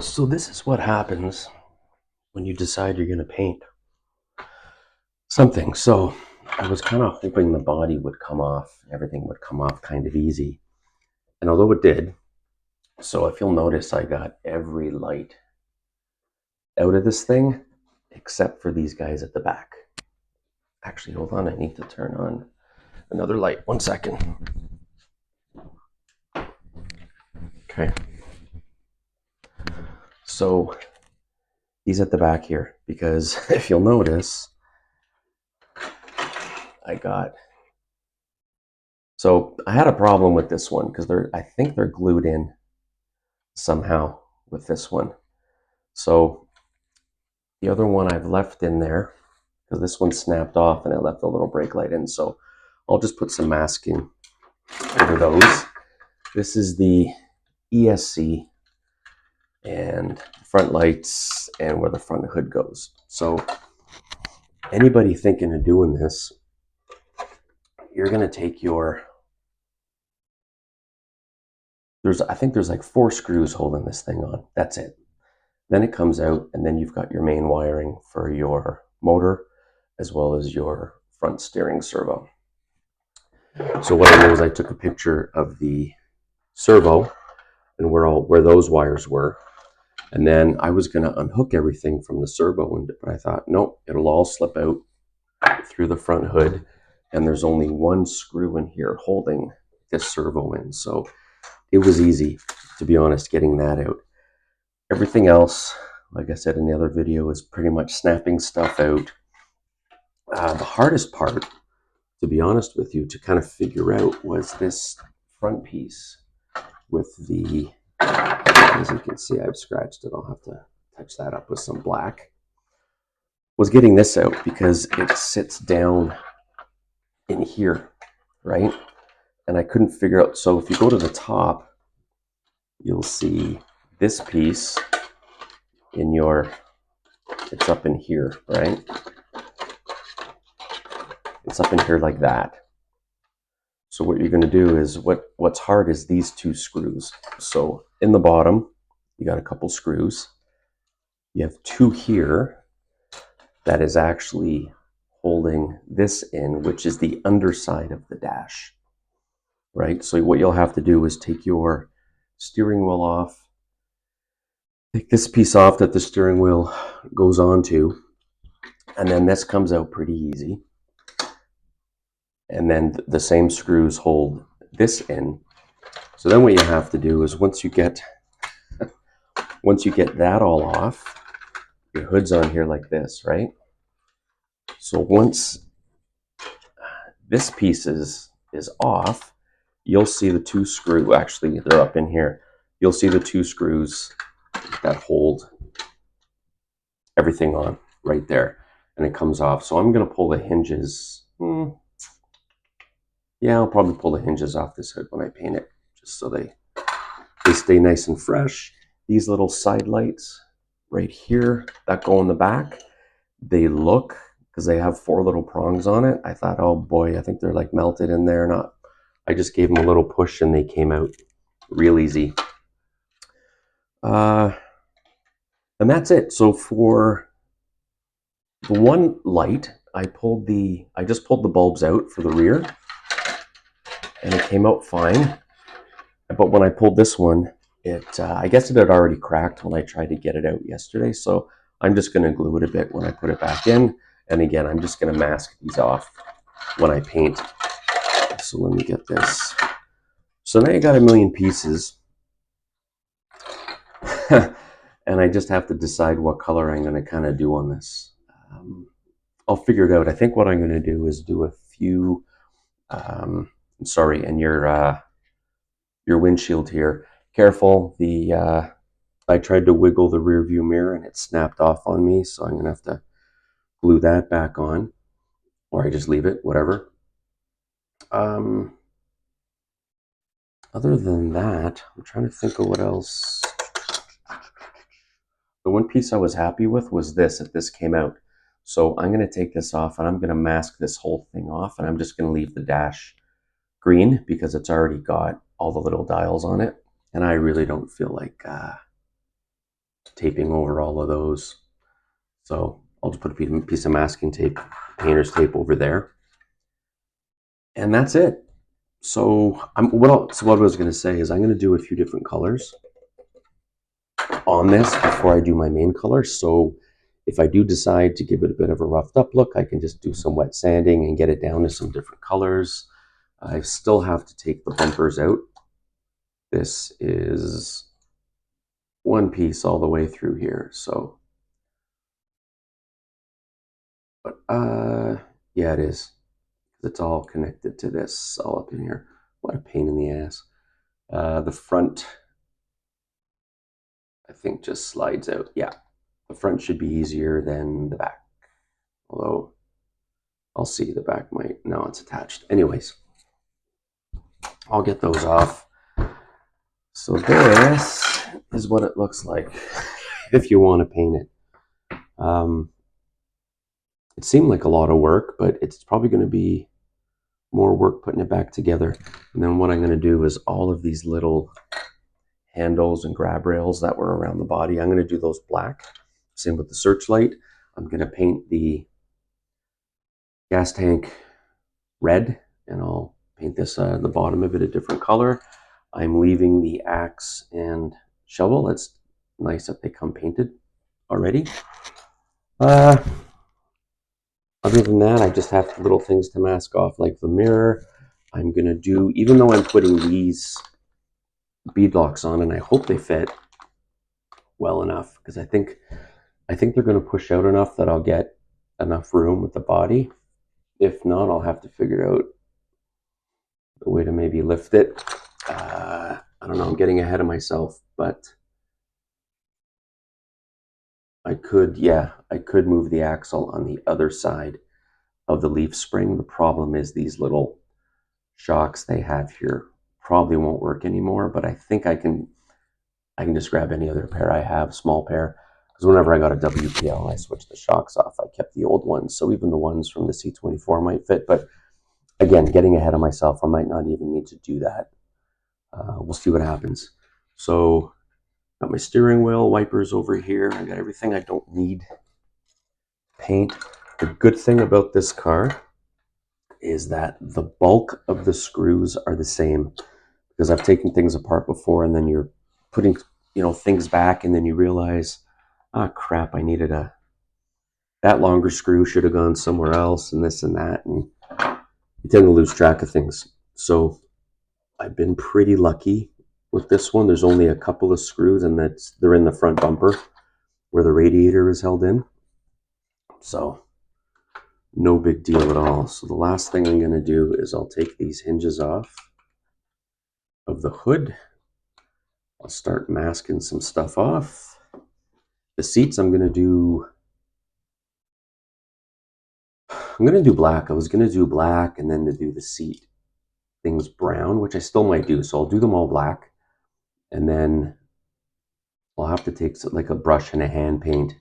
So this is what happens when you decide you're going to paint something. So I was kind of hoping the body would come off, everything would come off kind of easy. And although it did, so if you'll notice, I got every light out of this thing except for these guys at the back. Actually, hold on, I need to turn on another light. 1 second. Okay. So these at the back here, because if you'll notice, so I had a problem with this one because I think they're glued in somehow with this one. So the other one I've left in there because this one snapped off and I left a little brake light in. So I'll just put some masking over those. This is the ESC and front lights and where the front hood goes. So anybody thinking of doing this, you're going to take your, I think there's like 4 screws holding this thing on. That's it. Then it comes out and then you've got your main wiring for your motor as well as your front steering servo. So what I did is I took a picture of the servo and where those wires were. And then I was going to unhook everything from the servo, but I thought, nope, it'll all slip out through the front hood. And there's only 1 screw in here holding this servo in. So it was easy, to be honest, getting that out. Everything else, like I said in the other video, is pretty much snapping stuff out. The hardest part, to be honest with you, to kind of figure out was this front piece with the, as you can see, I've scratched it. I'll have to touch that up with some black. Was getting this out because it sits down in here, right? And I couldn't figure out, so if you go to the top, you'll see this piece in it's up in here, right? It's up in here like that. So what you're going to do is, what's hard is these 2 screws. So in the bottom, you got a couple screws. You have 2 here that is actually holding this in, which is the underside of the dash, right? So what you'll have to do is take your steering wheel off, take this piece off that the steering wheel goes onto, and then this comes out pretty easy. And then the same screws hold this in. So then what you have to do is once you get that all off, your hood's on here like this, right? So once this piece is off, you'll see the 2 screws, actually they're up in here. You'll see the 2 screws that hold everything on right there, and it comes off. So I'm going to pull the hinges. Yeah, I'll probably pull the hinges off this hood when I paint it, just so they stay nice and fresh. These little side lights right here that go in the back, they look, because they have 4 little prongs on it. I thought, oh boy, I think they're like melted in there. Not. I just gave them a little push and they came out real easy. And that's it. So for the one light, I just pulled the bulbs out for the rear, and it came out fine. But when I pulled this one, I guess it had already cracked when I tried to get it out yesterday. So I'm just going to glue it a bit when I put it back in. And again, I'm just going to mask these off when I paint. So let me get this. So now you got a million pieces. And I just have to decide what color I'm going to kind of do on this. I'll figure it out. I think what I'm going to do is do a few, and your windshield here. Careful, I tried to wiggle the rear view mirror and it snapped off on me, so I'm going to have to glue that back on, or I just leave it, whatever. Other than that, I'm trying to think of what else. The one piece I was happy with was this, that this came out. So I'm going to take this off and I'm going to mask this whole thing off, and I'm just going to leave the dash green because it's already got all the little dials on it. And I really don't feel like taping over all of those. So I'll just put a piece of masking tape, painter's tape over there. And that's it. So what I was going to say is I'm going to do a few different colors on this before I do my main color. So if I do decide to give it a bit of a roughed up look, I can just do some wet sanding and get it down to some different colors. I still have to take the bumpers out. This is one piece all the way through here. So, but yeah, it is. It's all connected to this all up in here. What a pain in the ass. The front, I think, just slides out. Yeah, the front should be easier than the back. Although, I'll see, the back might, no, it's attached. Anyways, I'll get those off. So this is what it looks like if you want to paint it. It seemed like a lot of work, but it's probably going to be more work putting it back together. And then what I'm going to do is all of these little handles and grab rails that were around the body, I'm going to do those black. Same with the searchlight. I'm going to paint the gas tank red, and I'll paint this the bottom of it a different color. I'm leaving the axe and shovel. It's nice that they come painted already. Other than that, I just have little things to mask off, like the mirror. I'm going to do, even though I'm putting these bead locks on, and I hope they fit well enough, because I think they're going to push out enough that I'll get enough room with the body. If not, I'll have to figure out a way to maybe lift it. I don't know, I'm getting ahead of myself, but I could move the axle on the other side of the leaf spring. The problem is these little shocks they have here probably won't work anymore, but I think I can just grab any other pair I have, small pair, because whenever I got a WPL, I switched the shocks off. I kept the old ones, so even the ones from the C24 might fit, but again, getting ahead of myself, I might not even need to do that. We'll see what happens. So, got my steering wheel, wipers over here. I got everything I don't need. Paint. The good thing about this car is that the bulk of the screws are the same, because I've taken things apart before, and then you're putting, things back, and then you realize, crap, I needed that longer screw should have gone somewhere else, and this and that, and you tend to lose track of things. So I've been pretty lucky with this one. There's only a couple of screws, and they're in the front bumper where the radiator is held in. So no big deal at all. So the last thing I'm going to do is I'll take these hinges off of the hood. I'll start masking some stuff off. The seats I'm going to do black. I was going to do black and then to do the seat things brown, which I still might do. So I'll do them all black, and then I'll have to take like a brush and a hand paint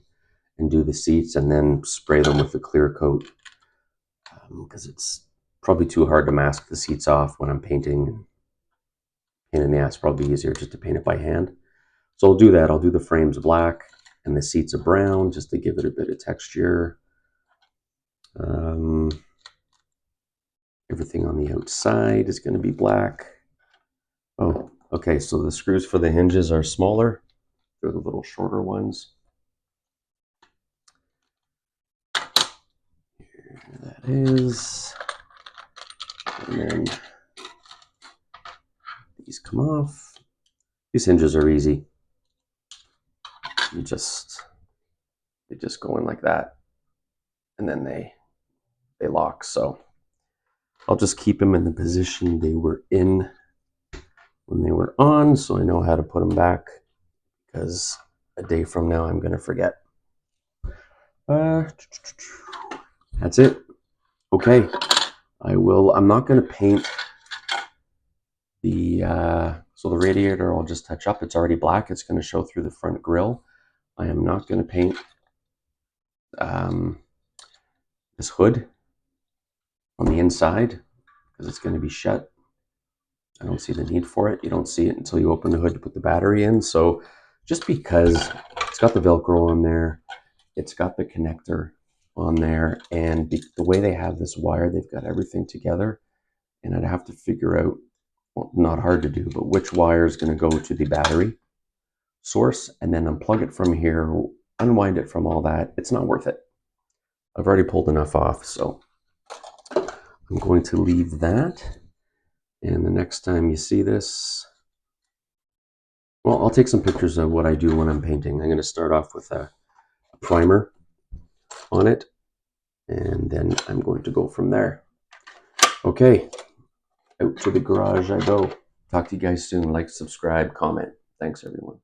and do the seats, and then spray them with a clear coat, because it's probably too hard to mask the seats off when I'm painting. Pain in the ass, probably easier just to paint it by hand. So I'll do that. I'll do the frames black and the seats are brown, just to give it a bit of texture. Everything on the outside is going to be black. Oh, okay, so the screws for the hinges are smaller. They're the little shorter ones. Here that is. And then these come off. These hinges are easy. They just go in like that, and then they lock. So I'll just keep them in the position they were in when they were on, so I know how to put them back, because a day from now I'm going to forget. That's it. Okay, I'm not going to paint the so the radiator I'll just touch up. It's already black. It's going to show through the front grille. I am not going to paint this hood on the inside, because it's going to be shut. I don't see the need for it. You don't see it until you open the hood to put the battery in. So just because it's got the Velcro on there. It's got the connector on there. And the way they have this wire, they've got everything together. And I'd have to figure out, well, not hard to do, but which wire is going to go to the battery source and then unplug it from here, unwind it from all that. It's not worth it. I've already pulled enough off, so I'm going to leave that. And the next time you see this, well, I'll take some pictures of what I do when I'm painting. I'm going to start off with a primer on it, and then I'm going to go from there. Okay, out to the garage I go. Talk to you guys soon. Like, subscribe, comment. Thanks, everyone.